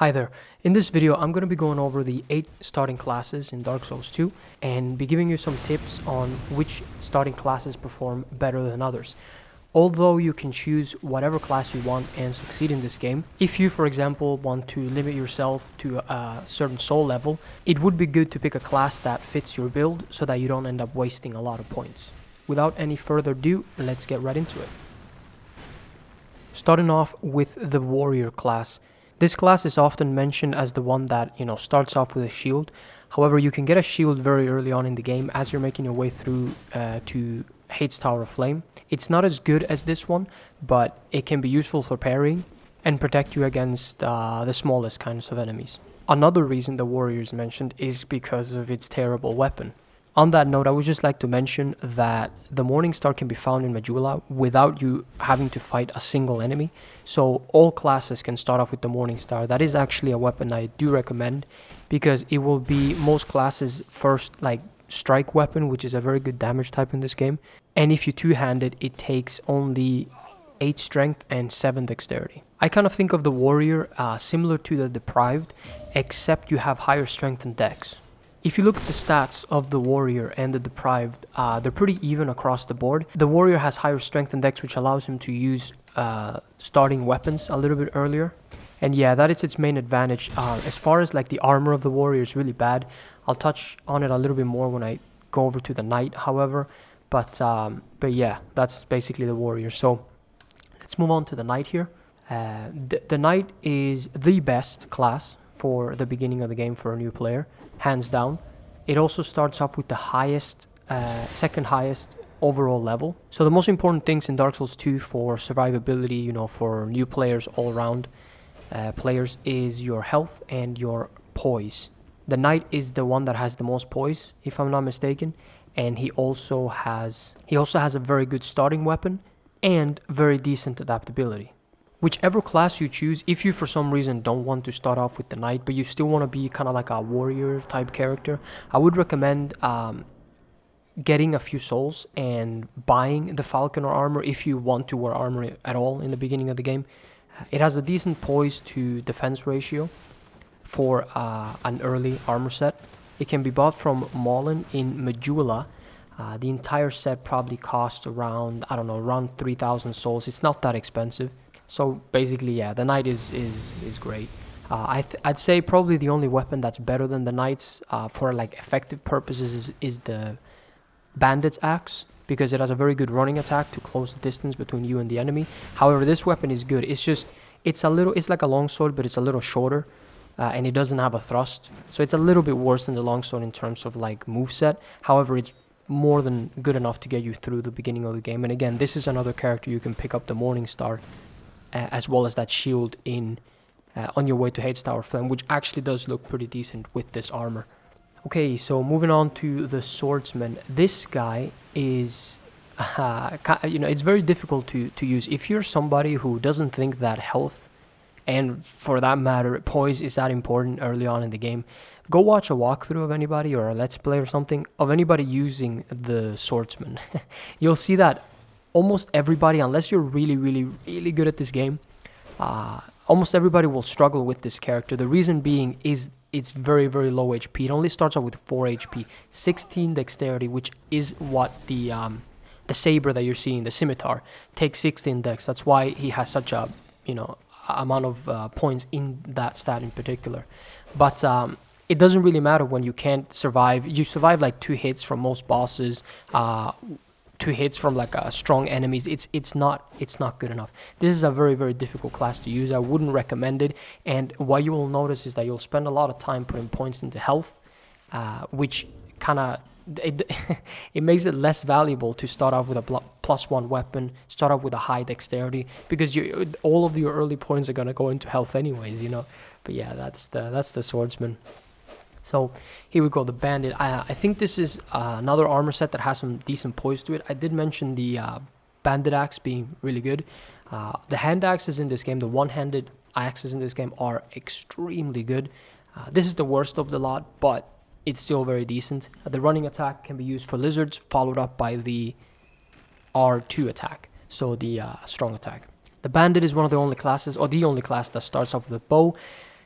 Hi there. In this video, I'm going to be going over the 8 starting classes in Dark Souls 2 and be giving you some tips on which starting classes perform better than others. Although you can choose whatever class you want and succeed in this game, if you, for example, want to limit yourself to a certain soul level, it would be good to pick a class that fits your build so that you don't end up wasting a lot of points. Without any further ado, let's get right into it. Starting off with the Warrior class. This class is often mentioned as the one that, starts off with a shield. However, you can get a shield very early on in the game as you're making your way through to Hades Tower of Flame. It's not as good as this one, but it can be useful for parrying and protect you against the smallest kinds of enemies. Another reason the Warrior is mentioned is because of its terrible weapon. On that note, I would just like to mention that the Morning Star can be found in Majula without you having to fight a single enemy. So all classes can start off with the Morning Star. That is actually a weapon I do recommend because it will be most classes' first strike weapon, which is a very good damage type in this game. And if you two-hand it, it takes only 8 strength and 7 dexterity. I kind of think of the Warrior similar to the Deprived, except you have higher strength and dex. If you look at the stats of the Warrior and the Deprived, they're pretty even across the board. The Warrior has higher strength and dex, which allows him to use starting weapons a little bit earlier. And yeah, that is its main advantage. As far as the armor of the Warrior is really bad. I'll touch on it a little bit more when I go over to the Knight, however. But yeah, that's basically the Warrior. So let's move on to the Knight here. The Knight is the best class for the beginning of the game for a new player, hands down. It also starts off with the highest, second highest overall level. So the most important things in Dark Souls 2 for survivability, for new players, all around players, is your health and your poise. The Knight is the one that has the most poise, if I'm not mistaken, and he also has a very good starting weapon and very decent adaptability. Whichever class you choose, if you for some reason don't want to start off with the Knight, but you still want to be kind of like a warrior type character, I would recommend getting a few souls and buying the Falcon or armor if you want to wear armor at all in the beginning of the game. It has a decent poise to defense ratio for an early armor set. It can be bought from Maulin in Majula. The entire set probably costs around 3,000 souls. It's not that expensive. So basically, yeah, the Knight is great. I'd say probably the only weapon that's better than the Knight's for effective purposes is the Bandit's axe, because it has a very good running attack to close the distance between you and the enemy. However, this weapon is good. It's like a longsword, but it's a little shorter, and it doesn't have a thrust. So it's a little bit worse than the longsword in terms of moveset. However, it's more than good enough to get you through the beginning of the game. And again, this is another character you can pick up the Morning Star as well as that shield on your way to Hades Tower of Flame, which actually does look pretty decent with this armor. Okay, so moving on to the Swordsman. This guy is, it's very difficult to use. If you're somebody who doesn't think that health, and for that matter, poise is that important early on in the game, go watch a walkthrough of anybody or a Let's Play or something of anybody using the Swordsman. You'll see that almost everybody, unless you're really, really, really good at this game, almost everybody will struggle with this character. The reason being is it's very, very low HP. It only starts out with 4 HP, 16 dexterity, which is what the saber that you're seeing, the scimitar, takes 16 dex. That's why he has such a amount of points in that stat in particular. But it doesn't really matter when you can't survive. You survive 2 hits from most bosses. 2 hits from strong enemies. It's not good enough. This is a very, very difficult class to use. I wouldn't recommend it. And what you will notice is that you'll spend a lot of time putting points into health, which kind of it makes it less valuable to start off with a +1 weapon, start off with a high dexterity, because all of your early points are gonna go into health anyways, But yeah, that's the Swordsman. So here we go, the Bandit. I think this is another armor set that has some decent poise to it. I did mention the Bandit axe being really good. The hand axes in this game, the one-handed axes in this game, are extremely good. This is the worst of the lot, but it's still very decent. The running attack can be used for lizards, followed up by the R2 attack, so the strong attack. The Bandit is one of the only classes, or the only class that starts off with a bow.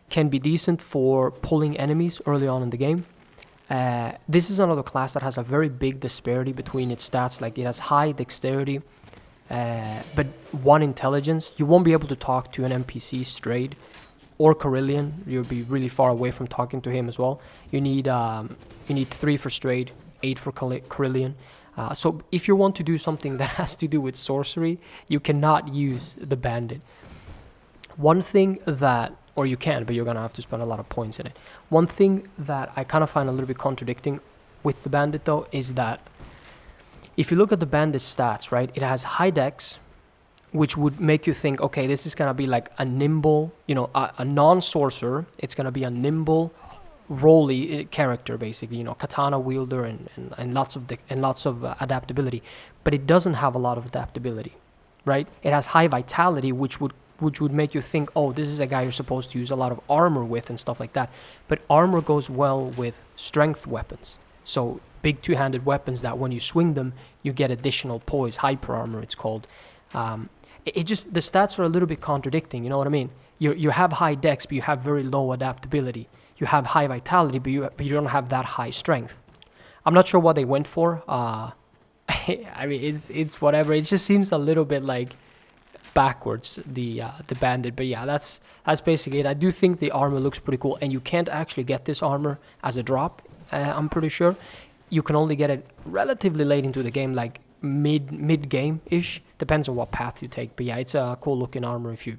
can be decent for pulling enemies early on in the game. This is another class that has a very big disparity between its stats. Like, it has high dexterity, but 1 intelligence. You won't be able to talk to an NPC straight, or Carillion. You'll be really far away from talking to him as well. You need 3 for straight, 8 for Carillion. So if you want to do something that has to do with sorcery, you cannot use the Bandit. One thing that, or you can, but you're gonna have to spend a lot of points in it. One thing that I kind of find a little bit contradicting with the Bandit though is that if you look at the Bandit's stats, right, it has high dex, which would make you think, okay, this is gonna be like a nimble, a non-sorcerer. It's gonna be a nimble, rolly character, basically, katana wielder and lots of adaptability. But it doesn't have a lot of adaptability, right? It has high vitality, which would make you think, oh, this is a guy you're supposed to use a lot of armor with and stuff like that. But armor goes well with strength weapons. So big two-handed weapons that when you swing them, you get additional poise, hyper armor it's called. The stats are a little bit contradicting, you know what I mean? You have high dex, but you have very low adaptability. You have high vitality, but you don't have that high strength. I'm not sure what they went for. I mean, it's whatever. It just seems a little bit like backwards, the Bandit. But yeah, that's basically it. I do think the armor looks pretty cool, and you can't actually get this armor as a drop. I'm pretty sure you can only get it relatively late into the game, like mid game ish. Depends on what path you take. But yeah, it's a cool looking armor if you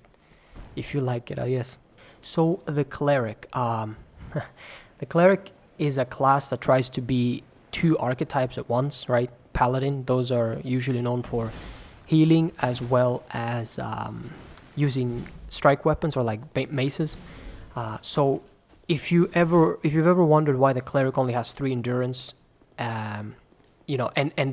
like it, I guess. So the Cleric, the Cleric is a class that tries to be 2 archetypes at once, right? Paladin, those are usually known for healing as well as using strike weapons or like maces. So if you've ever wondered why the Cleric only has 3 endurance, and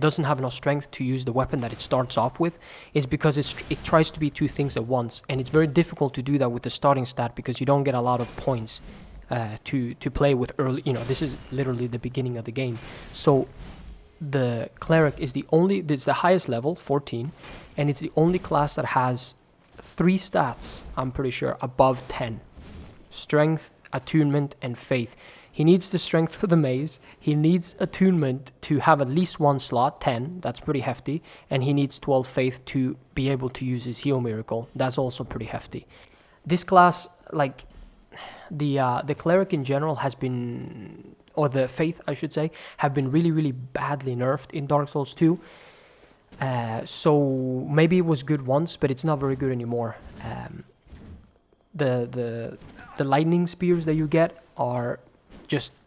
doesn't have enough strength to use the weapon that it starts off with, is because it tries to be 2 things at once, and it's very difficult to do that with the starting stat because you don't get a lot of points to play with early. This is literally the beginning of the game. So the Cleric is it's the highest level, 14, and it's the only class that has 3 stats, I'm pretty sure, above 10: strength, attunement, and faith. He needs the strength for the maze, he needs attunement to have at least 1 slot, 10, that's pretty hefty, and he needs 12 faith to be able to use his heal miracle, that's also pretty hefty. This class, like, the Cleric in general has been, or the faith I should say, have been really, really badly nerfed in Dark Souls 2. So maybe it was good once, but it's not very good anymore. The lightning spears that you get are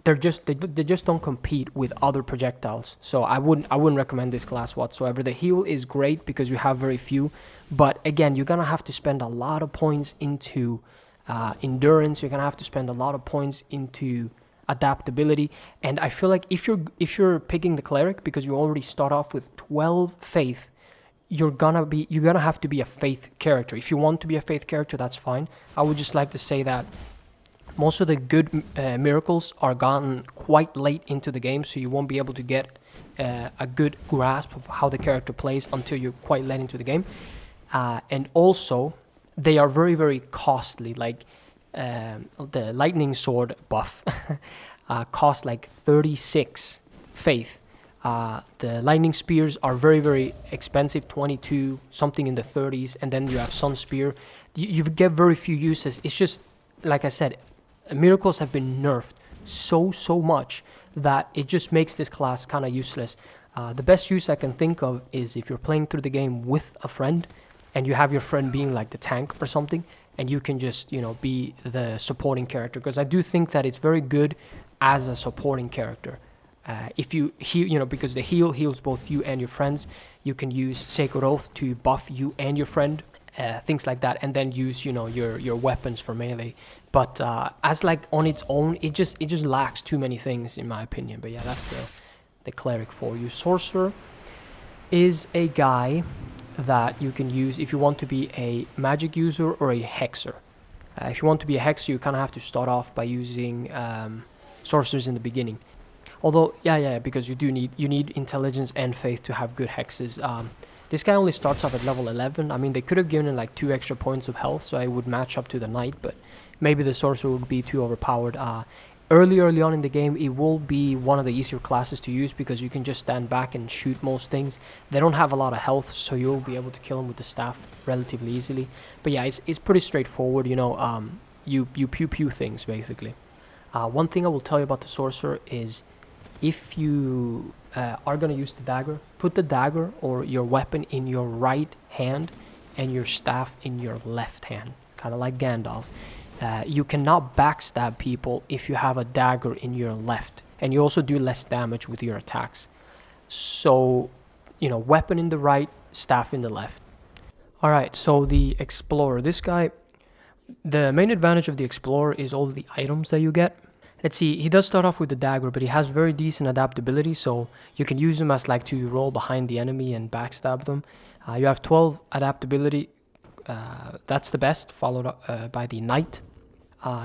they just don't compete with other projectiles. So I wouldn't recommend this class whatsoever. The heal is great because you have very few, but again, you're gonna have to spend a lot of points into endurance. You're gonna have to spend a lot of points into adaptability, and I feel like if you're picking the Cleric because you already start off with 12 faith, you're gonna have to be a faith character. If you want to be a faith character, that's fine. I would just like to say that most of the good miracles are gotten quite late into the game, so you won't be able to get a good grasp of how the character plays until you're quite late into the game. And also, they are very, very costly. Like the lightning sword buff costs like 36 faith. The lightning spears are very, very expensive, 22, something in the 30s, and then you have sun spear. You get very few uses. It's just, like I said, miracles have been nerfed so much that it just makes this class kind of useless. The best use I can think of is if you're playing through the game with a friend and you have your friend being like the tank or something, and you can just, be the supporting character, because I do think that it's very good as a supporting character. If you heal, because the heal heals both you and your friends, you can use Sacred Oath to buff you and your friend, things like that, and then use, your weapons for melee. But as like on its own, it just lacks too many things in my opinion. But yeah, that's the Cleric for you. Sorcerer is a guy that you can use if you want to be a magic user or a hexer. If you want to be a hexer, you kind of have to start off by using sorcerers in the beginning. Although, yeah, because you need intelligence and faith to have good hexes. This guy only starts off at level 11. I mean, they could have given him like 2 extra points of health, so I would match up to the knight, but maybe the Sorcerer would be too overpowered. Early on in the game, it will be one of the easier classes to use because you can just stand back and shoot most things. They don't have a lot of health, so you'll be able to kill them with the staff relatively easily. But yeah, it's pretty straightforward, you know. You pew things, basically. One thing I will tell you about the Sorcerer is if you are going to use the dagger, put the dagger or your weapon in your right hand and your staff in your left hand, kind of like Gandalf. You cannot backstab people if you have a dagger in your left, and you also do less damage with your attacks. So, you know, weapon in the right, staff in the left. Alright, so the Explorer. This guy, the main advantage of the Explorer is all the items that you get. Let's see, he does start off with the dagger, but he has very decent adaptability, so you can use him as like to roll behind the enemy and backstab them. You have 12 adaptability, that's the best, followed up by the Knight.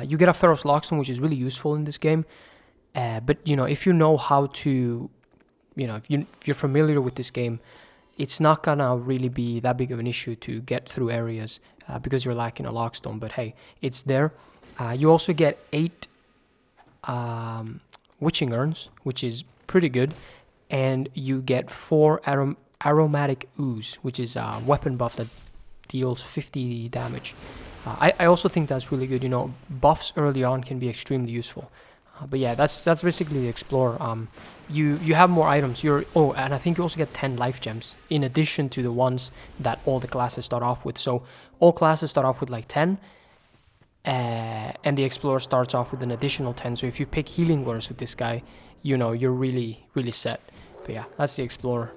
You get a Ferrous Lockstone, which is really useful in this game, but you know, if you know how to, you know, if you're familiar with this game, it's not gonna really be that big of an issue to get through areas because you're lacking a Lockstone, but hey, it's there. You also get 8 Witching Urns, which is pretty good, and you get 4 Aromatic Ooze, which is a weapon buff that deals 50 damage. I also think that's really good. You know, buffs early on can be extremely useful. But yeah, that's basically the Explorer. You have more items. And I think you also get 10 life gems in addition to the ones that all the classes start off with. So all classes start off with like 10, and the Explorer starts off with an additional 10. So if you pick Healing Words with this guy, you know, you're really set. But yeah, that's the Explorer.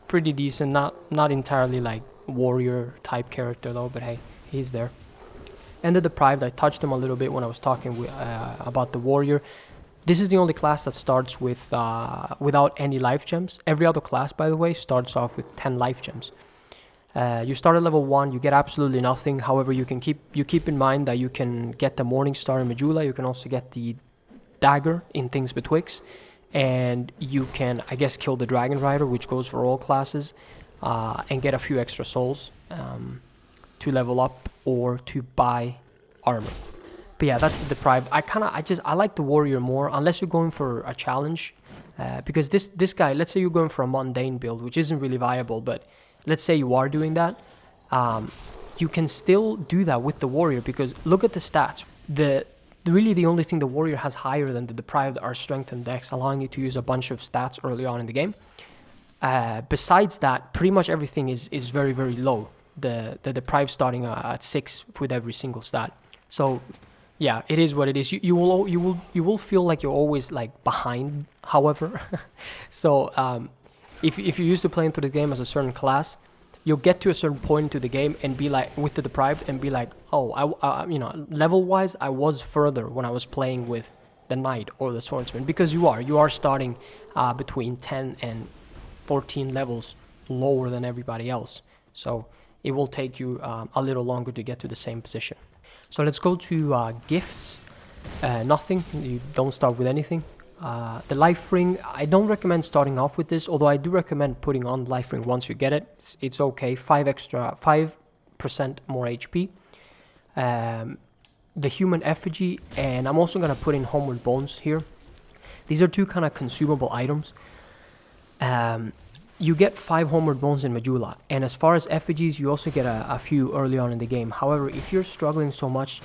Pretty decent. Not entirely like warrior type character though, but hey, he's there. And the Deprived, I touched him a little bit when I was talking about the warrior. This is the only class that starts with without any life gems. Every other class, by the way, starts off with 10 life gems. You start at level 1, you get absolutely nothing. However, you keep in mind that you can get the Morning Star in Majula. You can also get the dagger in Things Betwixt, and you can, I guess, kill the Dragon Rider, which goes for all classes, and get a few extra souls to level up or to buy armor. But yeah, that's the Deprived. I like the warrior more, unless you're going for a challenge, because this guy, let's say you're going for a mundane build, which isn't really viable, but let's say you are doing that, you can still do that with the warrior, because look at the stats. Really the only thing the warrior has higher than the Deprived are strength and dex, allowing you to use a bunch of stats early on in the game. Besides that, pretty much everything is very, very low. The Deprived starting at 6 with every single stat. So yeah, it is what it is. You will feel like you're always like behind, however. So if you're used to playing through the game as a certain class, you'll get to a certain point into the game and be like, with the Deprived, and be like, oh, you know, level wise I was further when I was playing with the Knight or the Swordsman, because you are starting between 10 and 14 levels lower than everybody else. So it will take you a little longer to get to the same position. So let's go to gifts. Nothing. You don't start with anything. The life ring, I don't recommend starting off with this, although I do recommend putting on the life ring once you get it. It's okay. 5% more HP. The human effigy, and I'm also going to put in homeward bones here. These are 2 kind of consumable items. You get 5 homeward bones in Majula, and as far as effigies, you also get a few early on in the game. However, if you're struggling so much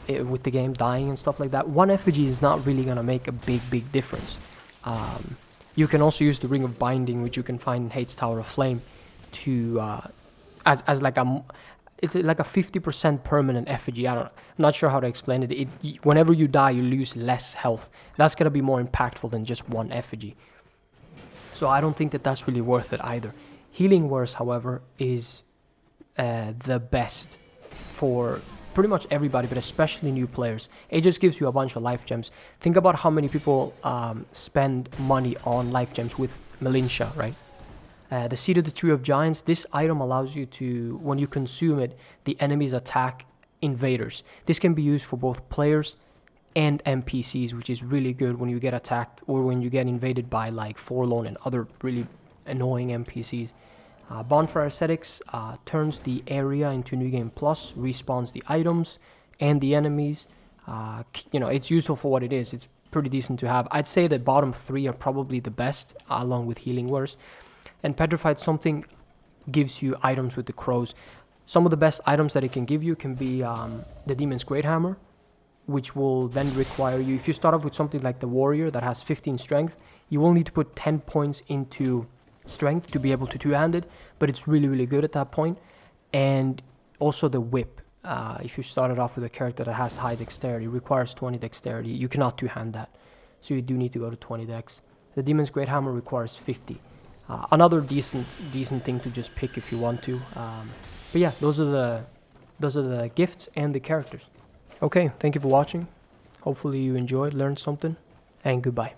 with the game, dying and stuff like that, 1 effigy is not really going to make a big difference. You can also use the Ring of Binding, which you can find in Hate's Tower of Flame, to as like it's like a 50% permanent effigy. I'm not sure how to explain it. Whenever you die, you lose less health. That's going to be more impactful than just 1 effigy. So I don't think that that's really worth it either. Healing Words, however, is the best for pretty much everybody, but especially new players. It just gives you a bunch of life gems. Think about how many people spend money on life gems with Militia, right? The Seed of the Tree of Giants, this item allows you to, when you consume it, the enemies attack invaders. This can be used for both players and NPCs, which is really good when you get attacked or when you get invaded by like Forlorn and other really annoying NPCs. Bonfire Ascetics turns the area into New Game Plus, respawns the items and the enemies, You know, it's useful for what it is. It's pretty decent to have. I'd say the bottom 3 are probably the best, along with healing wares. And Petrified something gives you items with the crows. Some of the best items that it can give you can be the Demon's Great Hammer, which will then require you, if you start off with something like the Warrior that has 15 strength, you will need to put 10 points into strength to be able to two-hand it, but it's really, really good at that point. And also the Whip. If you started off with a character that has high dexterity, requires 20 dexterity, you cannot two-hand that. So you do need to go to 20 dex. The Demon's Great Hammer requires 50. Another decent thing to just pick if you want to. But yeah, those are the gifts and the characters. Okay, thank you for watching. Hopefully you enjoyed, learned something, and goodbye.